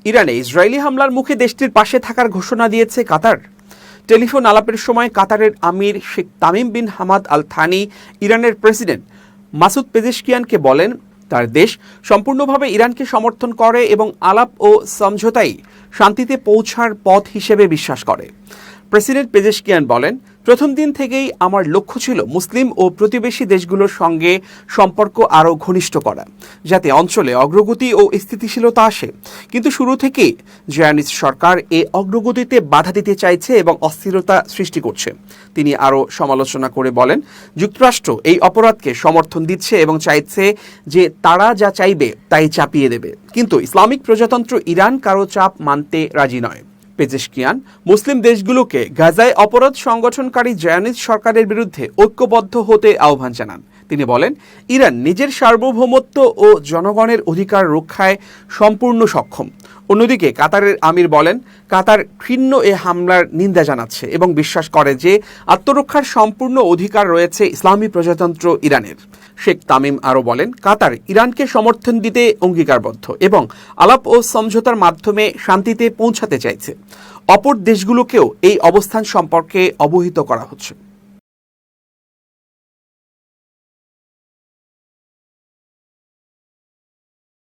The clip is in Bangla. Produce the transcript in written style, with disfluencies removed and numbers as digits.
ইরানে ইসরায়েলি হামলার মুখে দেশটির পাশে থাকার ঘোষণা দিয়েছে কাতার। টেলিফোন আলাপের সময় কাতারের আমির Sheikh Tamim bin Hamad Al Thani ইরানের প্রেসিডেন্ট মাসুদ পেজেশকিয়ানকে বলেন, তার দেশ সম্পূর্ণভাবে ইরানকে সমর্থন করে এবং আলাপ ও সমঝোতাই শান্তিতে পৌঁছার পথ হিসেবে বিশ্বাস করে। প্রেসিডেন্ট পেজেশকিয়ান বলেন, প্রথম দিন থেকেই আমার লক্ষ্য ছিল মুসলিম ও প্রতিবেশী দেশগুলোর সঙ্গে সম্পর্ক আরও ঘনিষ্ঠ করা, যাতে অঞ্চলে অগ্রগতি ও স্থিতিশীলতা আসে। কিন্তু শুরু থেকেই জিয়ানিস্ট সরকার এ অগ্রগতিতে বাধা দিতে চাইছে এবং অস্থিরতা সৃষ্টি করছে। তিনি আরও সমালোচনা করে বলেন, যুক্তরাষ্ট্র এই অপরাধকে সমর্থন দিচ্ছে এবং চাইছে যে তারা যা চাইবে তাই চাপিয়ে দেবে। কিন্তু ইসলামিক প্রজাতন্ত্র ইরান কারো চাপ মানতে রাজি নয়। পেজেশকিয়ান মুসলিম দেশগুলোকে গাজায় অপরাধ সংগঠনকারী জিয়ানিস্ট সরকারের বিরুদ্ধে ঐক্যবদ্ধ হতে আহ্বান জানান। তিনি বলেন, ইরান নিজের সার্বভৌমত্ব ও জনগণের অধিকার রক্ষায় সম্পূর্ণ সক্ষম। অন্যদিকে কাতারের আমির বলেন, কাতার ঘৃণ্য এ হামলার নিন্দা জানাচ্ছে এবং বিশ্বাস করে যে আত্মরক্ষার সম্পূর্ণ অধিকার রয়েছে ইসলামী প্রজাতন্ত্র ইরানের। শেখ তামিম আরও বলেন, কাতার ইরানকে সমর্থন দিতে অঙ্গীকারবদ্ধ এবং আলাপ ও সমঝোতার মাধ্যমে শান্তিতে পৌঁছাতে চাইছে। অপর দেশগুলোকেও এই অবস্থান সম্পর্কে অবহিত করা হচ্ছে।